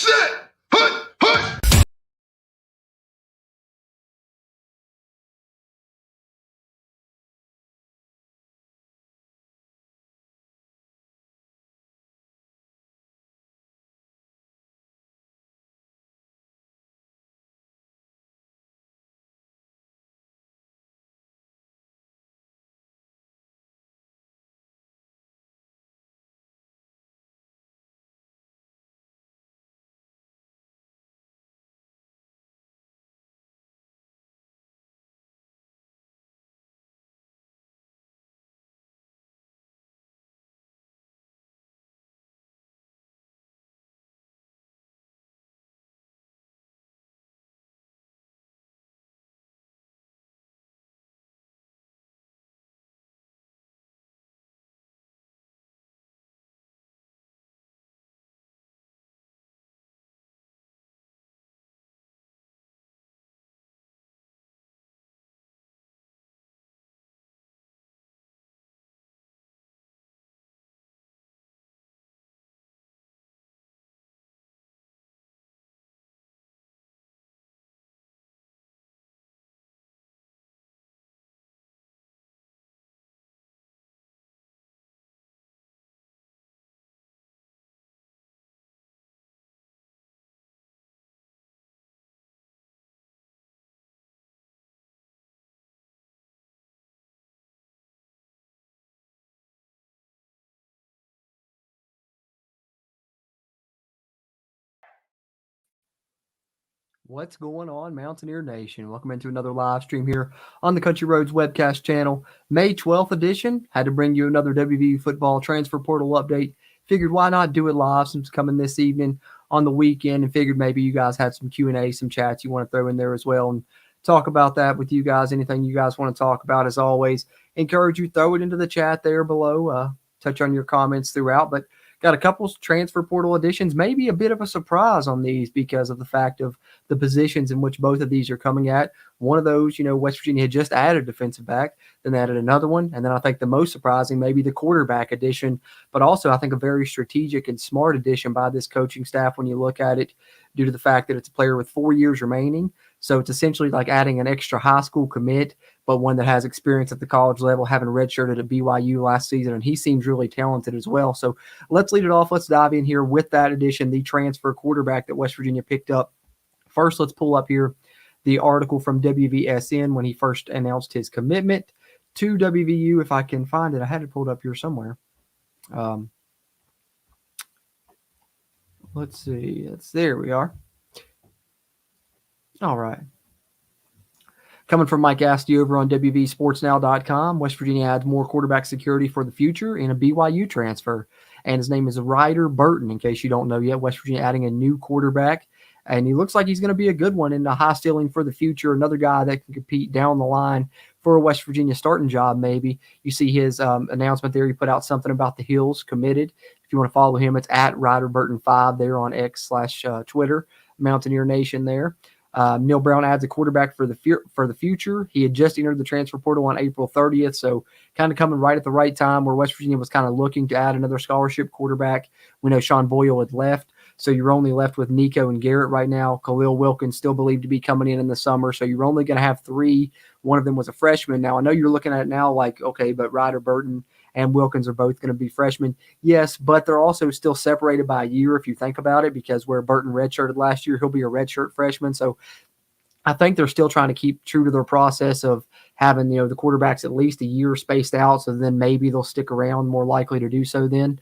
set, hut, hut. What's going on, Mountaineer Nation? Welcome into another live stream here on the Country Roads webcast channel. May 12th edition. Had to bring you another WVU football transfer portal update. Figured why not do it live since it's coming this evening on the weekend, and figured maybe you guys had some Q&A, some chats you want to throw in there as well and talk about that with you guys. Anything you guys want to talk about, as always, encourage you, throw it into the chat there below. Touch on your comments throughout, but got a couple transfer portal additions, maybe a bit of a surprise on these because of the fact of the positions in which both of these are coming at. One of those, West Virginia had just added a defensive back, then they added another one. And then I think the most surprising, maybe the quarterback addition, but also I think a very strategic and smart addition by this coaching staff when you look at it, due to the fact that it's a player with 4 years remaining. So it's essentially like adding an extra high school commit, but one that has experience at the college level, having redshirted at BYU last season, and he seems really talented as well. So let's lead it off. Let's dive in here with that addition, the transfer quarterback that West Virginia picked up. First, let's pull up here the article from WVSN when he first announced his commitment to WVU. If I can find it, I had it pulled up here somewhere. Let's see. There we are. All right. Coming from Mike Asti over on WVSportsNow.com, West Virginia adds more quarterback security for the future in a BYU transfer. And his name is Ryder Burton, in case you don't know yet. West Virginia adding a new quarterback. And he looks like he's going to be a good one in the high ceiling for the future. Another guy that can compete down the line for a West Virginia starting job, maybe. You see his announcement there. He put out something about the Hills committed. If you want to follow him, it's at Ryder Burton 5 there on X/Twitter, Mountaineer Nation there. Neil Brown adds a quarterback for the future. He had just entered the transfer portal on April 30th, so kind of coming right at the right time where West Virginia was kind of looking to add another scholarship quarterback. We know Sean Boyle had left, so you're only left with Nico and Garrett right now. Khalil Wilkins still believed to be coming in the summer, so you're only going to have 3. One of them was a freshman. Now, I know you're looking at it now like, okay, but Ryder Burton and Wilkins are both going to be freshmen. Yes, but they're also still separated by a year if you think about it, because where Burton redshirted last year, he'll be a redshirt freshman. So I think they're still trying to keep true to their process of having, the quarterbacks at least a year spaced out, so then maybe they'll stick around, more likely to do so then.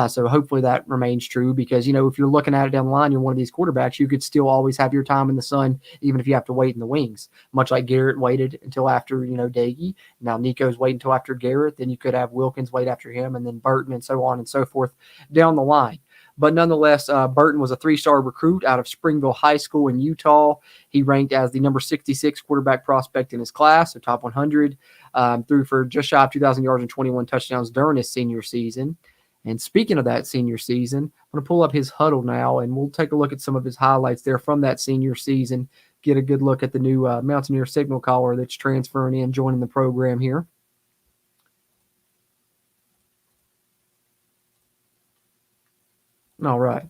So hopefully that remains true because, if you're looking at it down the line, you're one of these quarterbacks, you could still always have your time in the sun, even if you have to wait in the wings, much like Garrett waited until after, Daggy. Now Nico's waiting until after Garrett. Then you could have Wilkins wait after him, and then Burton, and so on and so forth down the line. But nonetheless, Burton was a 3-star recruit out of Springville High School in Utah. He ranked as the number 66 quarterback prospect in his class, so top 100. Threw for just shy of 2,000 yards and 21 touchdowns during his senior season. And speaking of that senior season, I'm going to pull up his huddle now, and we'll take a look at some of his highlights there from that senior season, get a good look at the new Mountaineer signal caller that's transferring in, joining the program here. All right.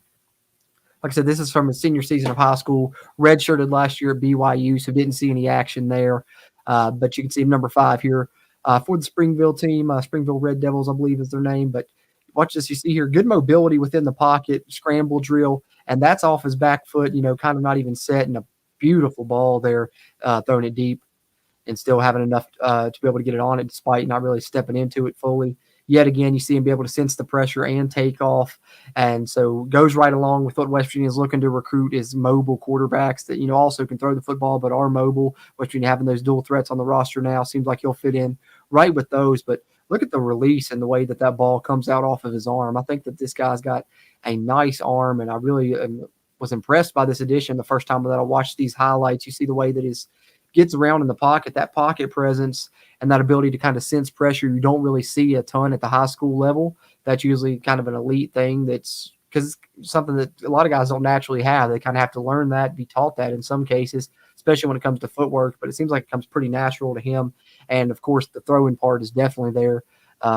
Like I said, this is from his senior season of high school. Redshirted last year at BYU, so didn't see any action there. But you can see him number 5 here for the Springville team. Springville Red Devils, I believe, is their name. But watch this. You see here, good mobility within the pocket, scramble drill, and that's off his back foot, kind of not even set, and a beautiful ball there, throwing it deep and still having enough to be able to get it on it despite not really stepping into it fully. Yet again, you see him be able to sense the pressure and take off. And so goes right along with what West Virginia is looking to recruit is mobile quarterbacks that, also can throw the football but are mobile. West Virginia having those dual threats on the roster now seems like he'll fit in right with those. But look at the release and the way that ball comes out off of his arm. I think that this guy's got a nice arm, and I really was impressed by this addition the first time that I watched these highlights. You see the way that his gets around in the pocket, that pocket presence and that ability to kind of sense pressure you don't really see a ton at the high school level. That's usually kind of an elite thing that's because it's something that a lot of guys don't naturally have. They kind of have to learn that, be taught that in some cases, especially when it comes to footwork, but it seems like it comes pretty natural to him. And, of course, the throwing part is definitely there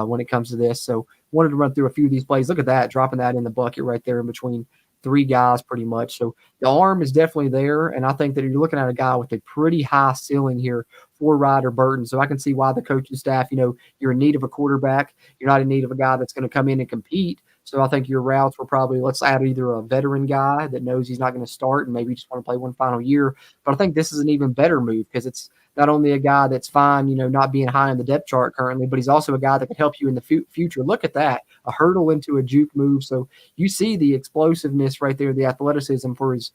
when it comes to this. So wanted to run through a few of these plays. Look at that, dropping that in the bucket right there in between 3 guys pretty much. So the arm is definitely there, and I think that you're looking at a guy with a pretty high ceiling here for Ryder Burton. So I can see why the coaching staff, you're in need of a quarterback. You're not in need of a guy that's going to come in and compete. So I think your routes were probably let's add either a veteran guy that knows he's not going to start and maybe just want to play one final year. But I think this is an even better move because it's not only a guy that's fine, not being high in the depth chart currently, but he's also a guy that can help you in the future. Look at that, a hurdle into a juke move. So you see the explosiveness right there, the athleticism for his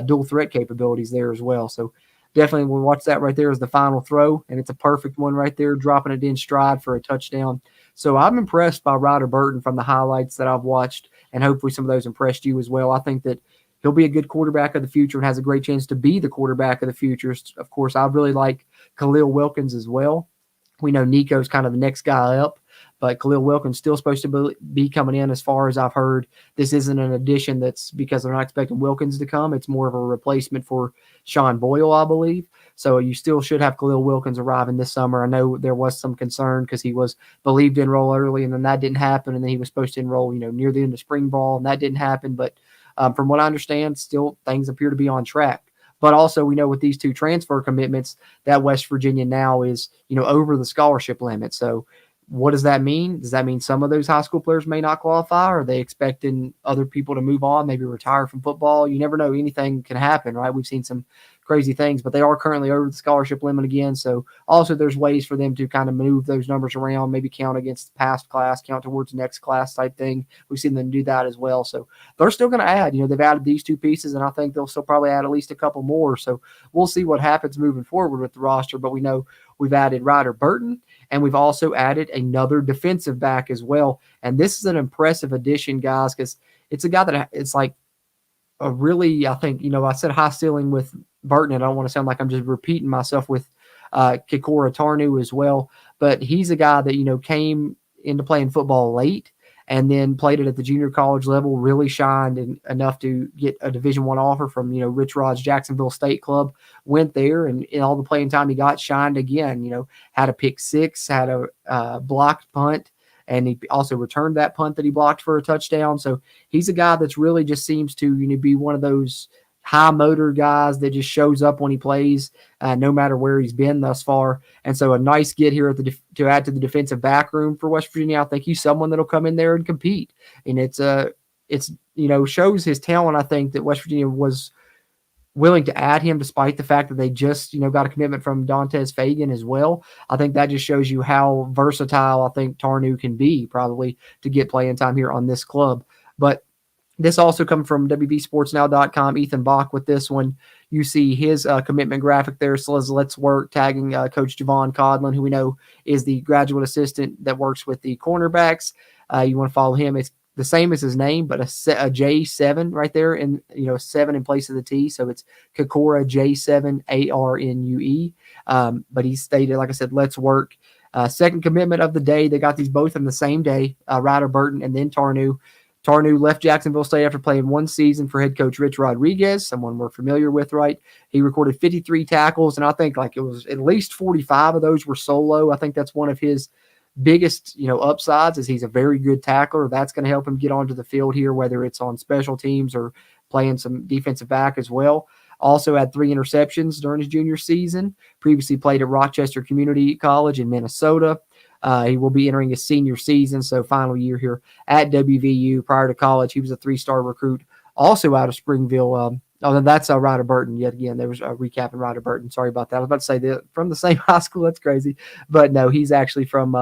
dual threat capabilities there as well. So definitely we'll watch that right there as the final throw, and it's a perfect one right there, dropping it in stride for a touchdown. So I'm impressed by Ryder Burton from the highlights that I've watched, and hopefully some of those impressed you as well. I think that he'll be a good quarterback of the future and has a great chance to be the quarterback of the future. Of course, I really like Khalil Wilkins as well. We know Nico's kind of the next guy up, but Khalil Wilkins still supposed to be coming in as far as I've heard. This isn't an addition that's because they're not expecting Wilkins to come. It's more of a replacement for Sean Boyle, I believe. So you still should have Khalil Wilkins arriving this summer. I know there was some concern because he was believed to enroll early, and then that didn't happen, and then he was supposed to enroll, near the end of spring ball, and that didn't happen. But from what I understand, still things appear to be on track. But also we know with these 2 transfer commitments that West Virginia now is, over the scholarship limit. So what does that mean? Does that mean some of those high school players may not qualify? Or are they expecting other people to move on, maybe retire from football? You never know. Anything can happen, right? We've seen some crazy things, but they are currently over the scholarship limit again. So also there's ways for them to kind of move those numbers around, maybe count against the past class, count towards next class type thing. We've seen them do that as well. So they're still going to add, they've added these 2 pieces, and I think they'll still probably add at least a couple more. So we'll see what happens moving forward with the roster, but we know we've added Ryder Burton, and we've also added another defensive back as well. And this is an impressive addition, guys, because it's a guy that it's like a really, I think, I said high ceiling with Burton, and I don't want to sound like I'm just repeating myself with Kikora Tarnu as well, but he's a guy that, came into playing football late and then played it at the junior college level, really shined enough to get a Division I offer from, Rich Rod's Jacksonville State Club, went there, and in all the playing time he got, shined again, had a pick 6, had a blocked punt, and he also returned that punt that he blocked for a touchdown. So he's a guy that's really just seems to be one of those high motor guys that just shows up when he plays, no matter where he's been thus far. And so a nice get here to add to the defensive back room for West Virginia. I think he's someone that'll come in there and compete. And it's shows his talent. I think that West Virginia was willing to add him despite the fact that they just, got a commitment from Dantes Fagan as well. I think that just shows you how versatile I think Tarnu can be probably to get playing time here on this club. But this also comes from WVSportsNow.com. Ethan Bach with this one. You see his commitment graphic there. So let's work, tagging Coach Javon Codlin, who we know is the graduate assistant that works with the cornerbacks. You want to follow him. It's the same as his name, but a J7 right there, and 7 in place of the T. So it's Kikora J7 ARNUE. But he stated, like I said, let's work. Second commitment of the day. They got these both on the same day. Ryder Burton and then Tarnu. Tarnu left Jacksonville State after playing 1 season for head coach Rich Rodriguez, someone we're familiar with, right? He recorded 53 tackles, and I think it was at least 45 of those were solo. I think that's one of his biggest, upsides is he's a very good tackler. That's going to help him get onto the field here, whether it's on special teams or playing some defensive back as well. Also had 3 interceptions during his junior season. Previously played at Rochester Community College in Minnesota. He will be entering his senior season, so final year here at WVU. Prior to college, he was a 3-star recruit, also out of Springville. That's Ryder Burton. Yet again, there was a recapping Ryder Burton. Sorry about that. I was about to say that from the same high school. That's crazy. But no, he's actually from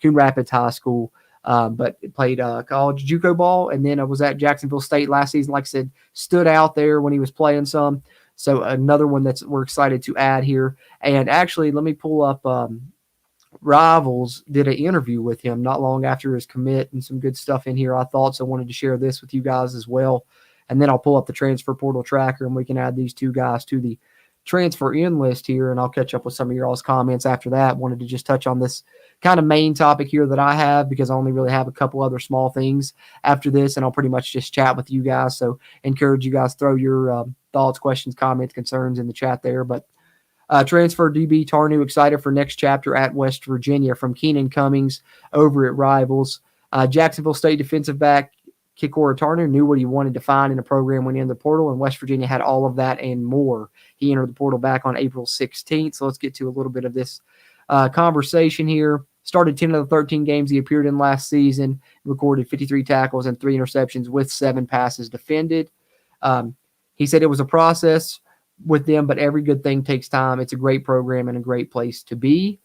Coon Rapids High School, but played college JUCO ball, and then I was at Jacksonville State last season. Like I said, stood out there when he was playing some. So another one we're excited to add here. And actually, let me pull up Rivals did an interview with him not long after his commit, and some good stuff in here, I thought. So I wanted to share this with you guys as well. And then I'll pull up the transfer portal tracker, and we can add these 2 guys to the transfer in list here, and I'll catch up with some of your all's comments after that. Wanted to just touch on this kind of main topic here that I have, because I only really have a couple other small things after this, and I'll pretty much just chat with you guys. So encourage you guys, throw your thoughts, questions, comments, concerns in the chat there. But transfer DB Tarnew excited for next chapter at West Virginia from Keenan Cummings over at Rivals. Jacksonville State defensive back Kikora Tarnew knew what he wanted to find in a program when he entered the portal, and West Virginia had all of that and more. He entered the portal back on April 16th. So let's get to a little bit of this conversation here. Started 10 of the 13 games he appeared in last season, recorded 53 tackles and 3 interceptions with 7 passes defended. He said it was a process with them, but every good thing takes time. It's a great program and a great place to be.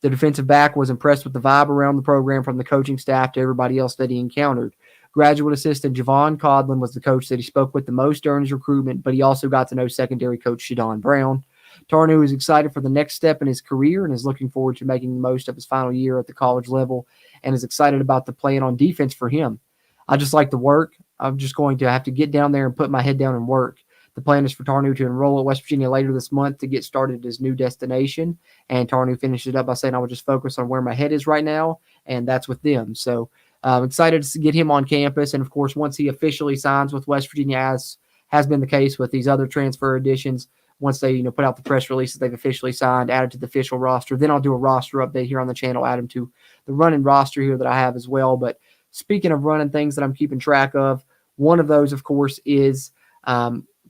The defensive back was impressed with the vibe around the program, from the coaching staff to everybody else that he encountered. Graduate assistant Javon Codlin was the coach that he spoke with the most during his recruitment, but he also got to know secondary coach Shadon Brown. Tarnew is excited for the next step in his career and is looking forward to making the most of his final year at the college level, and is excited about the plan on defense for him. I just like to work. I'm just going to have to get down there and put my head down and work. The plan is for Tarnew to enroll at West Virginia later this month to get started at his new destination. And Tarnew finished it up by saying, I would just focus on where my head is right now, and that's with them. So I'm excited to get him on campus. And, of course, once he officially signs with West Virginia, as has been the case with these other transfer additions, once they put out the press releases they've officially signed, added to the official roster, then I'll do a roster update here on the channel, add them to the running roster here that I have as well. But speaking of running things that I'm keeping track of, one of those, of course, is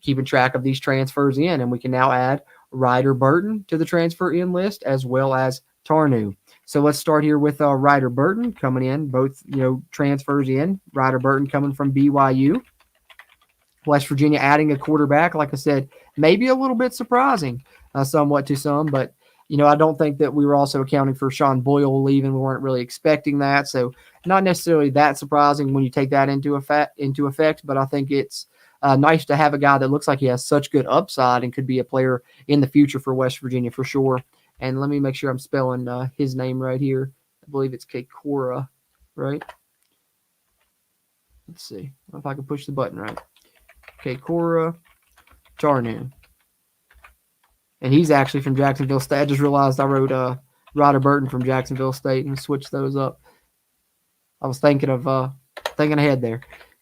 keeping track of these transfers in, and we can now add Ryder Burton to the transfer in list as well as Tarnew. So let's start here with Ryder Burton coming in, both transfers in. Ryder Burton coming from BYU. West Virginia adding a quarterback, like I said, maybe a little bit surprising somewhat to some, but I don't think that we were also accounting for Sean Boyle leaving. We weren't really expecting that, so not necessarily that surprising when you take that into effect, but I think it's nice to have a guy that looks like he has such good upside and could be a player in the future for West Virginia for sure. And let me make sure I'm spelling his name right here. I believe it's Kikora, right? Let's see if I can push the button right. Kikora Tarnew. And he's actually from Jacksonville State. I just realized I wrote Ryder Burton from Jacksonville State and switched those up. I was thinking ahead there.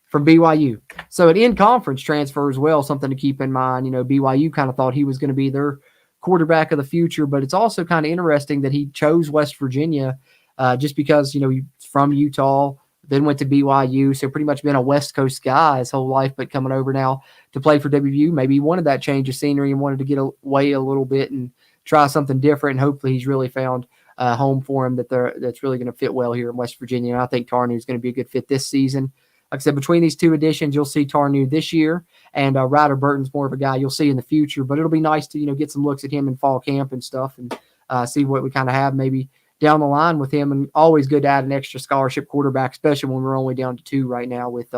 From BYU. So an in-conference transfer as well, something to keep in mind. BYU kind of thought he was going to be their quarterback of the future, but it's also kind of interesting that he chose West Virginia just because, he's from Utah, then went to BYU, so pretty much been a West Coast guy his whole life, but coming over now to play for WVU. Maybe he wanted that change of scenery and wanted to get away a little bit and try something different, and hopefully he's really found a home for him that's really going to fit well here in West Virginia. And I think Tarnew is going to be a good fit this season. Like I said, between these two additions, you'll see Tarnew this year, and Ryder Burton's more of a guy you'll see in the future. But it'll be nice to get some looks at him in fall camp and stuff, and see what we kind of have maybe down the line with him. And always good to add an extra scholarship quarterback, especially when we're only down to 2 right now with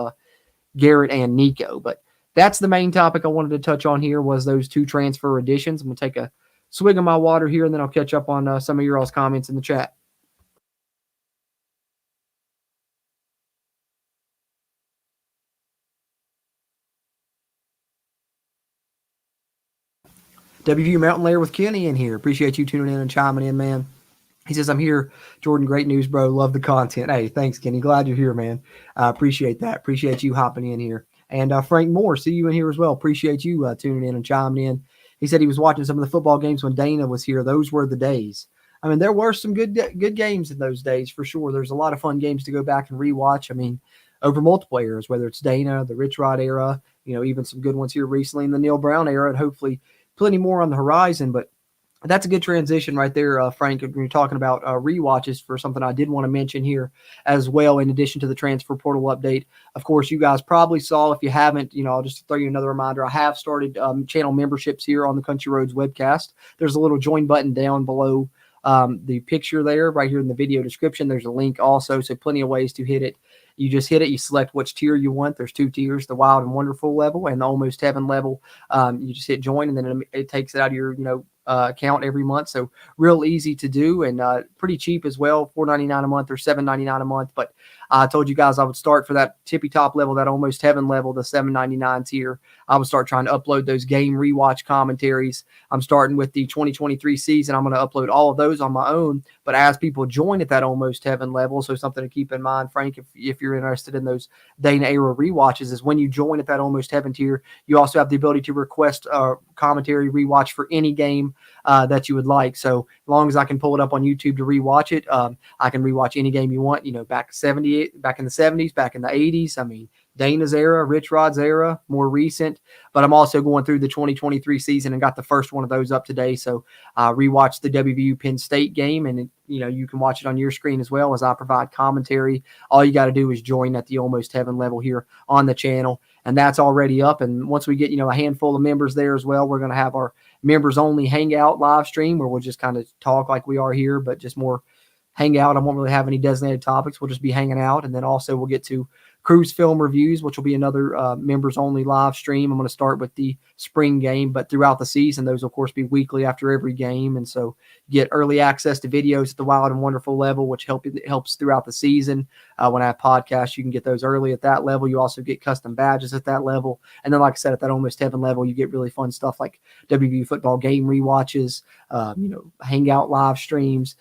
Garrett and Nico. But that's the main topic I wanted to touch on here, was those 2 transfer additions. I'm going to take a swig of my water here, and then I'll catch up on some of your all's comments in the chat. WVU Mountain Lair with Kenny in here. Appreciate you tuning in and chiming in, man. He says, I'm here, Jordan. Great news, bro. Love the content. Hey, thanks, Kenny. Glad you're here, man. Appreciate that. Appreciate you hopping in here. And Frank Moore, see you in here as well. Appreciate you tuning in and chiming in. He said he was watching some of the football games when Dana was here. Those were the days. I mean, there were some good games in those days for sure. There's a lot of fun games to go back and rewatch. I mean, over multiple eras, whether it's Dana, the Rich Rod era, even some good ones here recently in the Neil Brown era, and hopefully plenty more on the horizon. But that's a good transition right there, Frank. When you're talking about rewatches for something I did want to mention here as well, in addition to the transfer portal update. Of course, you guys probably saw. If you haven't, I'll just throw you another reminder. I have started channel memberships here on the Country Roads webcast. There's a little join button down below the picture there, right here in the video description. There's a link also, so plenty of ways to hit it. You just hit it. You select which tier you want. There's 2 tiers: the Wild and Wonderful level and the Almost Heaven level. You just hit join, and then it takes it out of your account every month. So real easy to do, and pretty cheap as well, $4.99 a month or $7.99 a month. But I told you guys I would start for that tippy top level, that Almost Heaven level, the $7.99 tier. I would start trying to upload those game rewatch commentaries. I'm starting with the 2023 season. I'm going to upload all of those on my own. But as people join at that Almost Heaven level, so something to keep in mind, Frank, if you're interested in those Dana era rewatches, is when you join at that Almost Heaven tier, you also have the ability to request commentary rewatch for any game that you would like. So as long as I can pull it up on YouTube to rewatch it, I can rewatch any game you want. Back in the 70s, back in the 80s. I mean, Dana's era, Rich Rod's era, more recent. But I'm also going through the 2023 season and got the first one of those up today. So rewatched the WVU Penn State game, and you can watch it on your screen as well as I provide commentary. All you got to do is join at the Almost Heaven level here on the channel, and that's already up. And once we get a handful of members there as well, we're going to have our members only hangout live stream where we'll just kind of talk like we are here, but just more hang out. I won't really have any designated topics. We'll just be hanging out, and then also we'll get to Cruise Film Reviews, which will be another members-only live stream. I'm going to start with the spring game, but throughout the season, those will, of course, be weekly after every game. And so you get early access to videos at the Wild and Wonderful level, which helps throughout the season. When I have podcasts, you can get those early at that level. You also get custom badges at that level. And then, like I said, at that Almost Heaven level, you get really fun stuff like WVU football game rewatches, hangout live streams,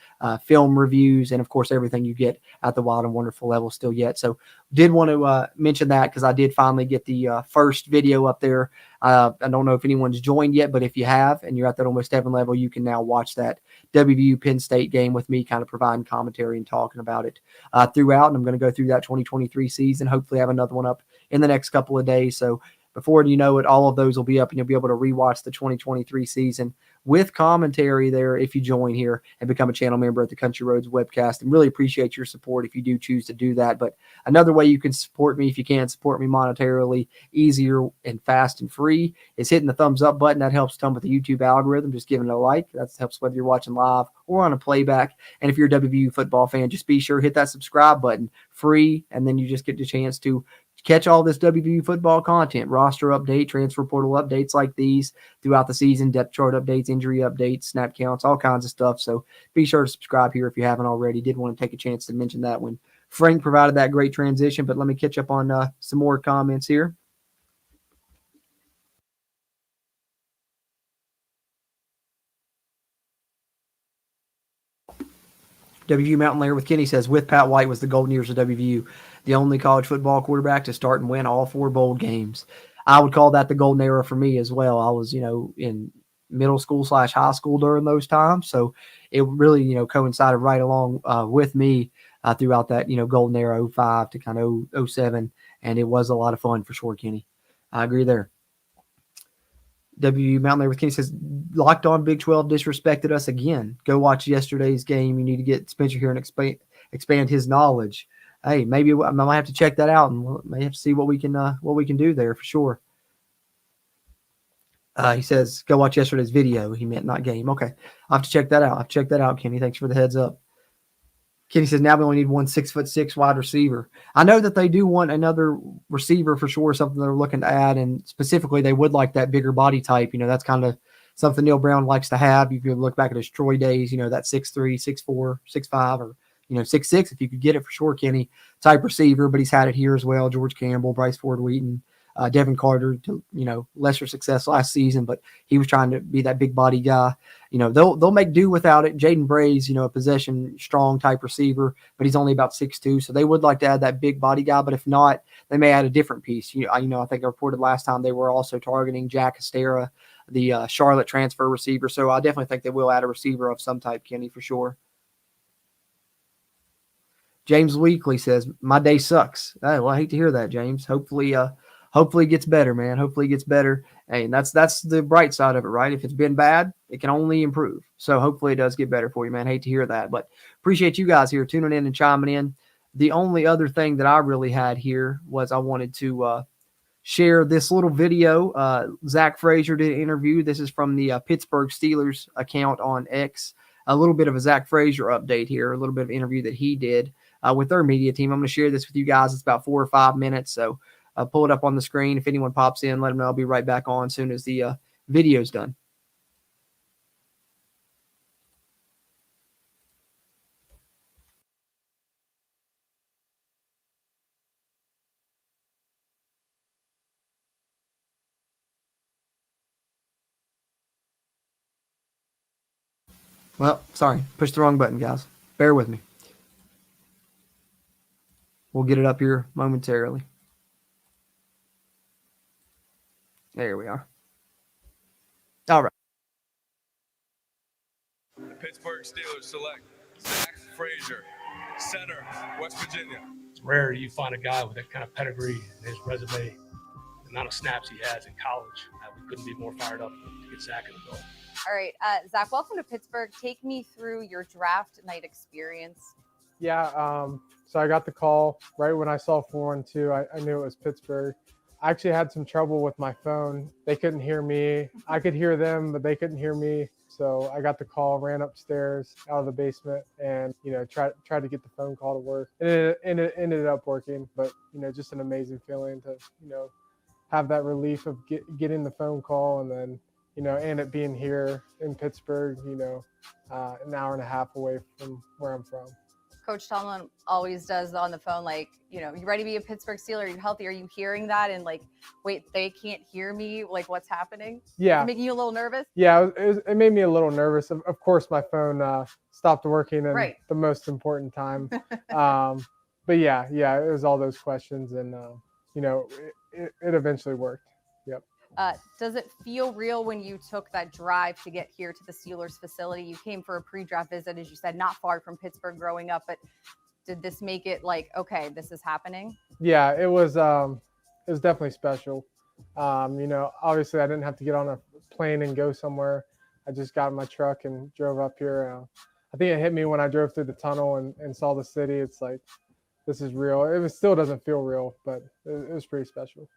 film reviews, and, of course, everything you get at the Wild and Wonderful level still yet. So did want to mention that because I did finally get the first video up there. I don't know if anyone's joined yet, but if you have and you're at that Almost Heaven level, you can now watch that WVU Penn State game with me kind of providing commentary and talking about it throughout. And I'm going to go through that 2023 season, hopefully have another one up in the next couple of days. So before you know it, all of those will be up, and you'll be able to rewatch the 2023 season with commentary there if you join here and become a channel member at the Country Roads webcast. And really appreciate your support if you do choose to do that. But another way you can support me, if you can't support me monetarily, easier and fast and free, is hitting the thumbs up button. That helps come with the YouTube algorithm. Just giving it a like. That helps whether you're watching live or on a playback. And if you're a WVU football fan, just be sure to hit that subscribe button, free, and then you just get the chance to catch all this WVU football content, roster update, transfer portal updates like these throughout the season, depth chart updates, injury updates, snap counts, all kinds of stuff. So be sure to subscribe here if you haven't already. Did want to take a chance to mention that when Frank provided that great transition, but let me catch up on some more comments here. WVU Mountain Lair with Kenny says, with Pat White was the golden years of WVU, the only college football quarterback to start and win all 4 bowl games. I would call that the golden era for me as well. I was, in middle school / high school during those times. So it really, coincided right along with me throughout that, golden era 05 to kind of 07. And it was a lot of fun for sure, Kenny. I agree there. WVU Mountain Lair with Kenny says, Locked On Big 12 disrespected us again. Go watch yesterday's game. You need to get Spencer here and expand his knowledge. Hey, maybe I might have to check that out, and we may have to see what we can do there for sure. He says, go watch yesterday's video. He meant not game. Okay, I'll have to check that out. Kenny. Thanks for the heads up. Kenny says, now we only need one 6'6" wide receiver. I know that they do want another receiver for sure, something they're looking to add, and specifically they would like that bigger body type. That's kind of something Neil Brown likes to have. You could look back at his Troy days, that 6'3", 6'4", 6'5", or 6'6", if you could get it for sure, Kenny, type receiver, but he's had it here as well. George Campbell, Bryce Ford Wheaton, Devin Carter, lesser success last season, but he was trying to be that big body guy. They'll make do without it. Jaden Bray's, a possession strong type receiver, but he's only about 6'2", so they would like to add that big body guy, but if not, they may add a different piece. I think I reported last time they were also targeting Jack Estera, the Charlotte transfer receiver, so I definitely think they will add a receiver of some type, Kenny, for sure. James Weekly says, my day sucks. Oh, well, I hate to hear that, James. Hopefully hopefully it gets better, man. Hopefully it gets better. And that's the bright side of it, right? If it's been bad, it can only improve. So hopefully it does get better for you, man. Hate to hear that, but appreciate you guys here tuning in and chiming in. The only other thing that I really had here was I wanted to share this little video. Zach Frazier did an interview. This is from the Pittsburgh Steelers account on X. A little bit of a Zach Frazier update here, a little bit of interview that he did with their media team. I'm going to share this with you guys. It's about 4 or 5 minutes, so pull it up on the screen. If anyone pops in, let them know. I'll be right back on as soon as the video's done. Well, sorry, pushed the wrong button, guys. Bear with me. We'll get it up here momentarily. There we are. All right. The Pittsburgh Steelers select Zach Frazier, center, West Virginia. It's rare you find a guy with that kind of pedigree in his resume, the amount of snaps he has in college. We couldn't be more fired up to get Zach in the door. All right, Zach, welcome to Pittsburgh. Take me through your draft night experience. Yeah, so I got the call right when I saw 4-2. I knew it was Pittsburgh. I actually had some trouble with my phone. They couldn't hear me. I could hear them, but they couldn't hear me. So I got the call, ran upstairs out of the basement, and tried to get the phone call to work. And it ended up working. But just an amazing feeling to have that relief of getting the phone call, and then and it being here in Pittsburgh, an hour and a half away from where I'm from. Coach Tomlin always does on the phone, like, you ready to be a Pittsburgh Steeler? Are you healthy? Are you hearing that? And like, wait, they can't hear me. Like, what's happening? Yeah. Making you a little nervous? Yeah, it made me a little nervous. Of course, my phone stopped working at the most important time. But yeah, it was all those questions, and it eventually worked. Yep. Does it feel real when you took that drive to get here to the Steelers facility? You came for a pre-draft visit, as you said, not far from Pittsburgh growing up, but did this make it like, okay, this is happening? Yeah, it was definitely special. Obviously I didn't have to get on a plane and go somewhere. I just got in my truck and drove up here. I think it hit me when I drove through the tunnel and saw the city. It's like, this is real. It still doesn't feel real, but it was pretty special.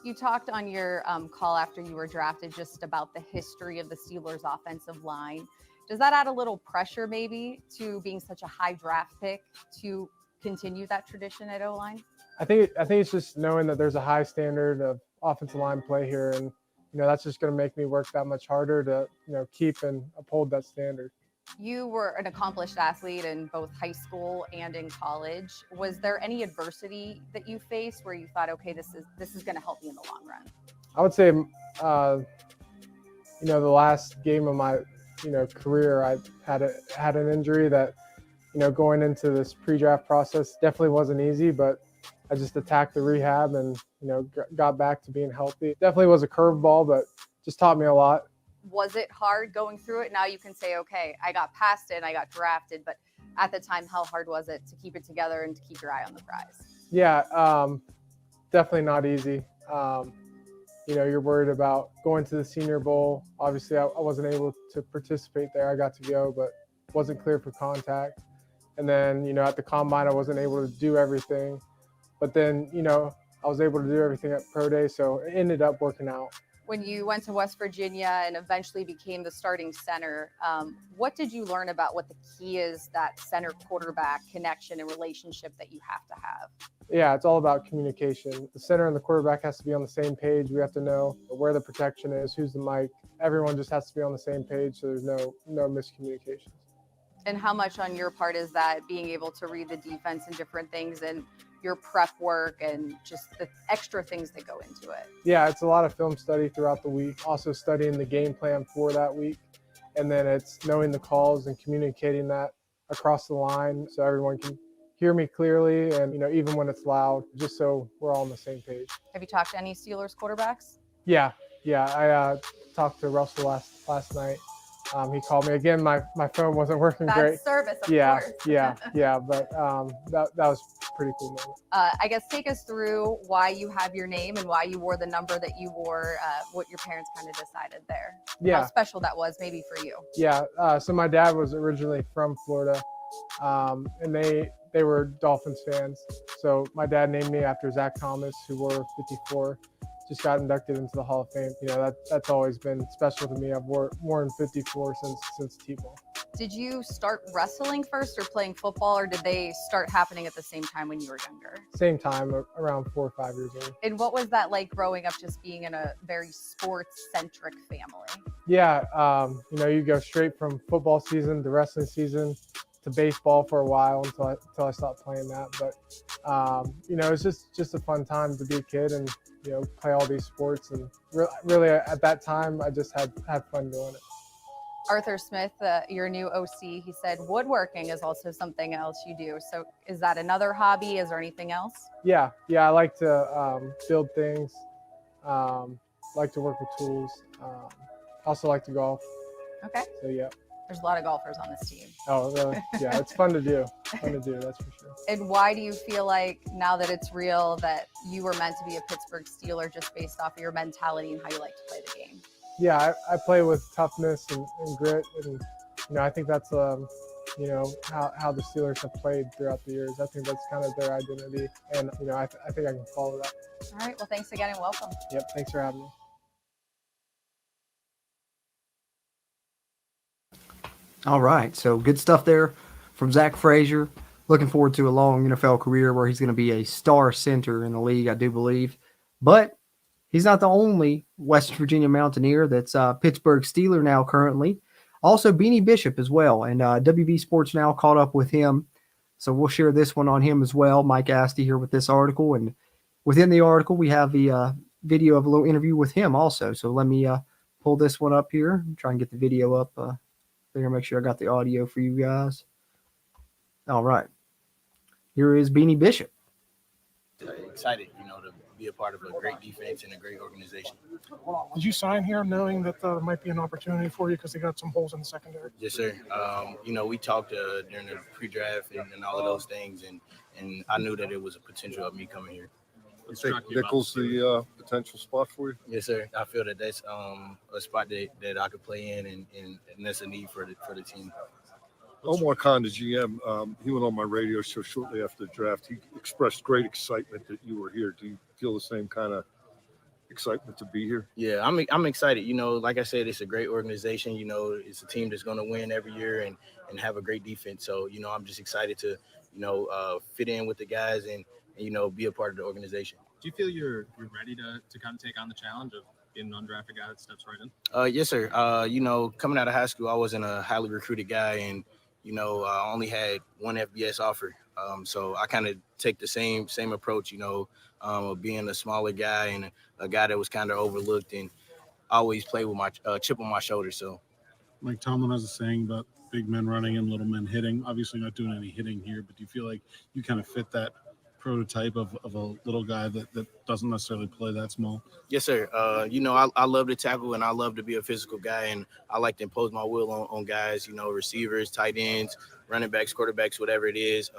You talked on your call after you were drafted just about the history of the Steelers' offensive line. Does that add a little pressure maybe to being such a high draft pick to continue that tradition at O-line? I think it's just knowing that there's a high standard of offensive line play here, and that's just going to make me work that much harder to keep and uphold that standard. You were an accomplished athlete in both high school and in college. Was there any adversity that you faced where you thought, okay, this is going to help me in the long run? I would say, the last game of my, career, I had an injury that, going into this pre-draft process definitely wasn't easy, but I just attacked the rehab and, got back to being healthy. Definitely was a curveball, but just taught me a lot. Was it hard going through it? Now you can say, okay, I got past it and I got drafted, but at the time, how hard was it to keep it together and to keep your eye on the prize? Yeah, definitely not easy. You're worried about going to the Senior Bowl. Obviously, I wasn't able to participate there. I got to go, but wasn't clear for contact. And then, at the Combine, I wasn't able to do everything. But then, I was able to do everything at Pro Day, so it ended up working out. When you went to West Virginia and eventually became the starting center, what did you learn about what the key is, that center quarterback connection and relationship that you have to have? Yeah, it's all about communication. The center and the quarterback has to be on the same page. We have to know where the protection is, who's the mic. Everyone just has to be on the same page, so there's no miscommunications. And how much on your part is that, being able to read the defense and different things, and your prep work and just the extra things that go into it? Yeah, it's a lot of film study throughout the week, also studying the game plan for that week. And then it's knowing the calls and communicating that across the line so everyone can hear me clearly, and even when it's loud, just so we're all on the same page. Have you talked to any Steelers quarterbacks? Yeah. I talked to Russell last night. He called me again. My phone wasn't working Bad great. service, of course. Yeah. But that was pretty cool moment. I guess take us through why you have your name and why you wore the number that you wore, what your parents kind of decided there. Yeah. How special that was maybe for you. Yeah. So my dad was originally from Florida, and they were Dolphins fans. So my dad named me after Zach Thomas, who wore 54. Just got inducted into the Hall of Fame. You know, that's always been special to me. I've worn 54 since T-ball. Did you start wrestling first or playing football, or did they start happening at the same time when you were younger? Same time, around 4 or 5 years old. And what was that like growing up, just being in a very sports-centric family? Yeah, you know, you go straight from football season to wrestling season to baseball for a while until I stopped playing that. But you know, it's just a fun time to be a kid and, you know, play all these sports. And really at that time, I just had fun doing it. Arthur Smith, your new OC, he said woodworking is also something else you do. So is that another hobby? Is there anything else? Yeah, I like to build things, like to work with tools. Also like to golf. Okay. So yeah. There's a lot of golfers on this team. Oh, really? Yeah, it's fun to do. That's for sure. And why do you feel like now that it's real that you were meant to be a Pittsburgh Steeler just based off of your mentality and how you like to play the game? Yeah, I play with toughness and grit, and you know, I think that's you know, how the Steelers have played throughout the years. I think that's kind of their identity, and you know, I think I can follow that. All right. Well, thanks again and welcome. Yep. Thanks for having me. All right, so good stuff there from Zach Frazier. Looking forward to a long NFL career where he's going to be a star center in the league, I do believe. But he's not the only West Virginia Mountaineer that's Pittsburgh Steeler now currently. Also, Beanie Bishop as well, and WV Sports Now caught up with him. So we'll share this one on him as well. Mike Asti here with this article, and within the article we have the video of a little interview with him also. So let me pull this one up here, try and get the video up there, make sure I got the audio for you guys. All right. Here is Beanie Bishop. Excited, you know, to be a part of a great defense and a great organization. Did you sign here knowing that there might be an opportunity for you because they got some holes in the secondary? Yes, sir. You know, we talked during the pre-draft and all of those things, and I knew that it was a potential of me coming here. You think Nichols the potential spot for you? Yes, sir. I feel that that's a spot that I could play in, and that's a need for the team. Omar Khan, the GM, he went on my radio show shortly after the draft. He expressed great excitement that you were here. Do you feel the same kind of excitement to be here? Yeah, I'm excited. You know, like I said, it's a great organization. You know, it's a team that's going to win every year and have a great defense. So, you know, I'm just excited to, you know, fit in with the guys and you know, be a part of the organization. Do you feel you're ready to kind of take on the challenge of being an undrafted guy that steps right in? Yes, sir. You know, coming out of high school, I wasn't a highly recruited guy, and you know, I only had one FBS offer. So I kind of take the same approach, you know, of being a smaller guy and a guy that was kind of overlooked, and always play with my chip on my shoulder. So Mike Tomlin has a saying about big men running and little men hitting. Obviously not doing any hitting here, but do you feel like you kind of fit that prototype of a little guy that doesn't necessarily play that small? Yes, sir. You know, I love to tackle and I love to be a physical guy, and I like to impose my will on guys, you know, receivers, tight ends, running backs, quarterbacks, whatever it is.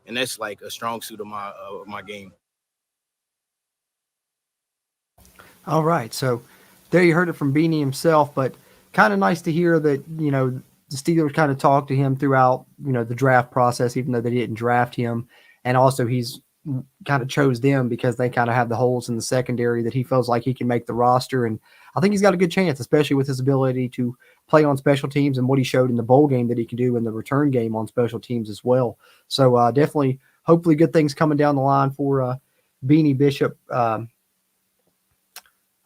And that's like a strong suit of my game. All right. So there you heard it from Beanie himself, but kind of nice to hear that, you know, the Steelers kind of talked to him throughout, you know, the draft process, even though they didn't draft him. And also he's kind of chose them because they kind of have the holes in the secondary that he feels like he can make the roster. And I think he's got a good chance, especially with his ability to play on special teams and what he showed in the bowl game that he can do in the return game on special teams as well. So definitely, hopefully good things coming down the line for Beanie Bishop.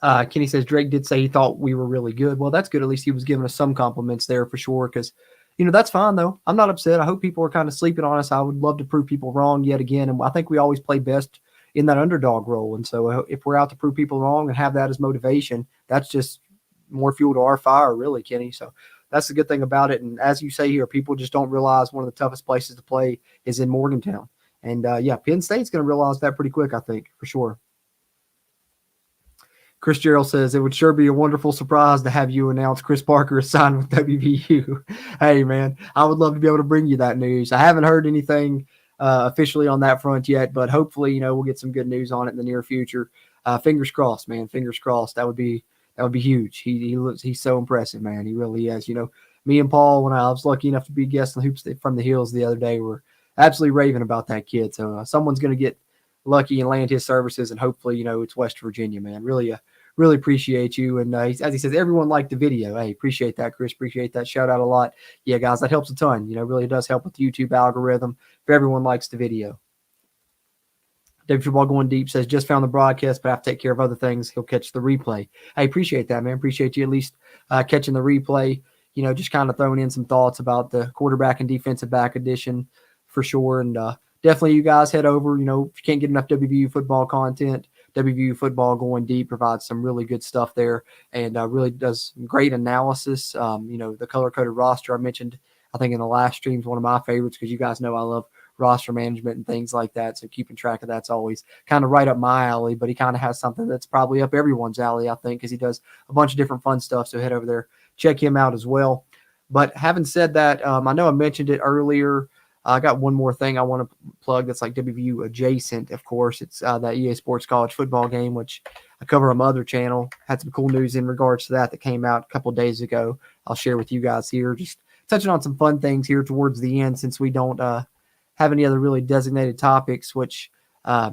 Kenny says Drake did say he thought we were really good. Well, that's good. At least he was giving us some compliments there for sure. Because, you know, that's fine though. I'm not upset. I hope people are kind of sleeping on us. I would love to prove people wrong yet again. And I think we always play best in that underdog role. And so if we're out to prove people wrong and have that as motivation, that's just more fuel to our fire, really, Kenny. So that's the good thing about it. And as you say here, people just don't realize one of the toughest places to play is in Morgantown. And yeah, Penn State's going to realize that pretty quick, I think, for sure. Chris Gerald says, it would sure be a wonderful surprise to have you announce Chris Parker is signed with WVU. Hey, man, I would love to be able to bring you that news. I haven't heard anything officially on that front yet, but hopefully, we'll get some good news on it in the near future. Fingers crossed, man. Fingers crossed. That would be huge. He's so impressive, man. He really is. Me and Paul, when I was lucky enough to be guests on Hoops from the Hills the other day, were absolutely raving about that kid. So someone's going to get lucky and land his services, and hopefully, it's West Virginia, man. Really appreciate you. And as he says, everyone liked the video. Hey, appreciate that, Chris. Appreciate that. Shout out a lot. Yeah, guys, that helps a ton. Really does help with the YouTube algorithm if everyone likes the video. David Football Going Deep says, just found the broadcast, but I have to take care of other things. He'll catch the replay. I appreciate that, man. Appreciate you at least catching the replay. Just kind of throwing in some thoughts about the quarterback and defensive back edition for sure. And definitely you guys head over. If you can't get enough WVU football content, WVU Football Going Deep provides some really good stuff there and really does great analysis. The color-coded roster I mentioned, I think in the last stream, is one of my favorites because you guys know I love roster management and things like that. So keeping track of that's always kind of right up my alley, but he kind of has something that's probably up everyone's alley, I think, because he does a bunch of different fun stuff. So head over there, check him out as well. But having said that, I know I mentioned it earlier. I got one more thing I want to plug that's like WVU adjacent, of course. It's that EA Sports College football game, which I cover on my other channel. Had some cool news in regards to that came out a couple of days ago. I'll share with you guys here. Just touching on some fun things here towards the end since we don't have any other really designated topics, which I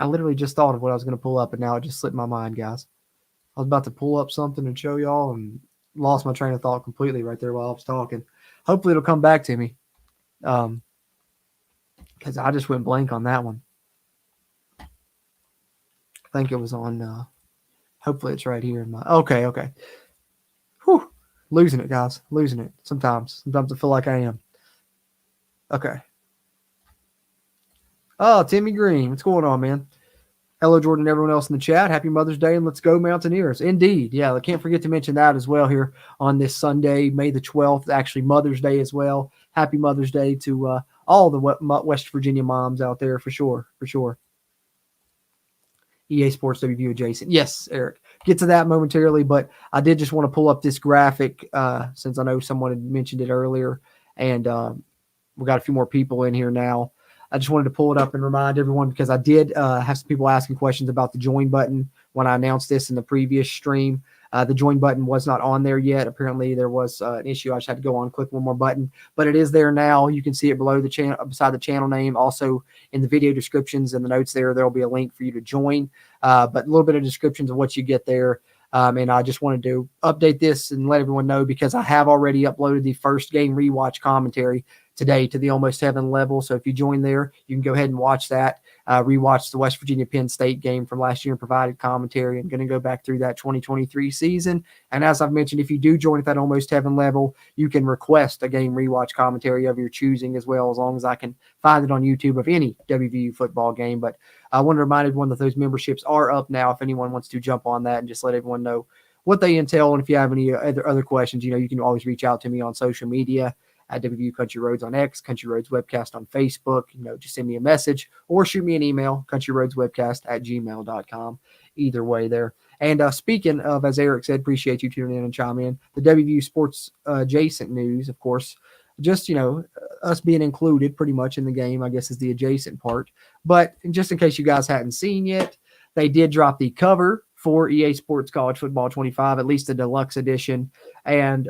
literally just thought of what I was going to pull up, and now it just slipped my mind, guys. I was about to pull up something and show y'all and lost my train of thought completely right there while I was talking. Hopefully it'll come back to me. Because I just went blank on that one. I think it was on hopefully it's right here in my okay. Whew. Losing it, guys. Losing it. Sometimes I feel like I am. Okay. Oh, Timmy Green. What's going on, man? Hello, Jordan, and everyone else in the chat. Happy Mother's Day, and let's go Mountaineers. Indeed. Yeah, I can't forget to mention that as well here on this Sunday, May the 12th, actually Mother's Day as well. Happy Mother's Day to all the West Virginia moms out there for sure. EA Sports WVU adjacent. Yes, Eric. Get to that momentarily, but I did just want to pull up this graphic since I know someone had mentioned it earlier, and we got a few more people in here now. I just wanted to pull it up and remind everyone because I did have some people asking questions about the join button when I announced this in the previous stream. The join button was not on there yet. Apparently there was an issue. I just had to go on, click one more button, but it is there now. You can see it below the channel, beside the channel name. Also in the video descriptions and the notes there'll be a link for you to join. But a little bit of descriptions of what you get there. And I just wanted to update this and let everyone know because I have already uploaded the first game rewatch commentary today to the Almost Heaven level. So if you join there, you can go ahead and watch that. Rewatch the West Virginia Penn State game from last year and provided commentary. I'm going to go back through that 2023 season. And as I've mentioned, if you do join at that Almost Heaven level, you can request a game rewatch commentary of your choosing as well, as long as I can find it on YouTube of any WVU football game. But I want to remind everyone that those memberships are up now if anyone wants to jump on that and just let everyone know what they entail. And if you have any other questions, you can always reach out to me on social media at WVU Country Roads on X, Country Roads Webcast on Facebook. Just send me a message or shoot me an email, countryroadswebcast@gmail.com. Either way there. And speaking of, as Eric said, appreciate you tuning in and chime in. The WVU Sports adjacent news, of course, just, us being included pretty much in the game, I guess, is the adjacent part. But just in case you guys hadn't seen yet, they did drop the cover for EA Sports College Football 25, at least the deluxe edition. And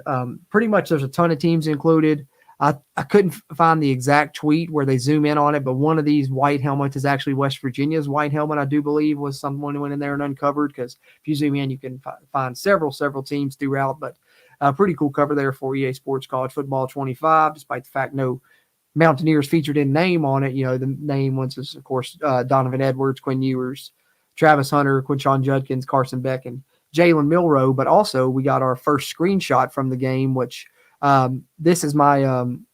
pretty much there's a ton of teams included. I couldn't find the exact tweet where they zoom in on it, but one of these white helmets is actually West Virginia's white helmet, I do believe, was someone who went in there and uncovered, because if you zoom in, you can find several teams throughout. But pretty cool cover there for EA Sports College Football 25, despite the fact no Mountaineers featured in name on it. The name ones is, of course, Donovan Edwards, Quinn Ewers, Travis Hunter, Quinshon Judkins, Carson Beck, and Jalen Milroe. But also we got our first screenshot from the game, which this is my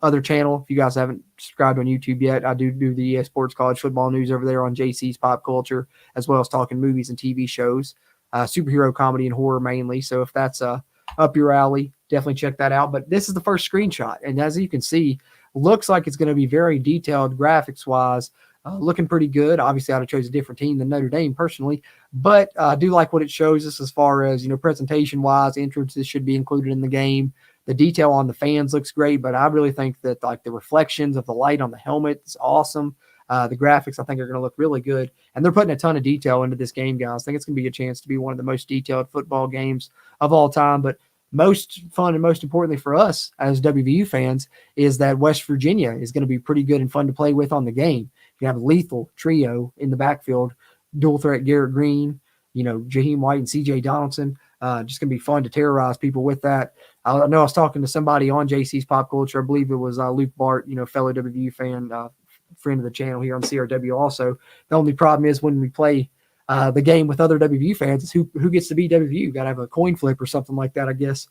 other channel. If you guys haven't subscribed on YouTube yet, I do the EA Sports College Football news over there on JC's Pop Culture, as well as talking movies and TV shows, superhero comedy and horror mainly. So if that's up your alley, definitely check that out. But this is the first screenshot, and as you can see, looks like it's going to be very detailed graphics wise. Looking pretty good. Obviously, I'd have chosen a different team than Notre Dame personally, but I do like what it shows us as far as, presentation-wise. Entrances should be included in the game. The detail on the fans looks great, but I really think that like the reflections of the light on the helmet is awesome. The graphics, I think, are going to look really good. And they're putting a ton of detail into this game, guys. I think it's going to be a chance to be one of the most detailed football games of all time. But most fun and most importantly for us as WVU fans is that West Virginia is going to be pretty good and fun to play with on the game. You have a lethal trio in the backfield, dual threat Garrett Green, Jaheim White and CJ Donaldson. Just going to be fun to terrorize people with that. I know I was talking to somebody on JC's Pop Culture. I believe it was Luke Bart, fellow WVU fan, friend of the channel here on CRW also. The only problem is when we play the game with other WVU fans is who gets to be WVU. Got to have a coin flip or something like that, I guess.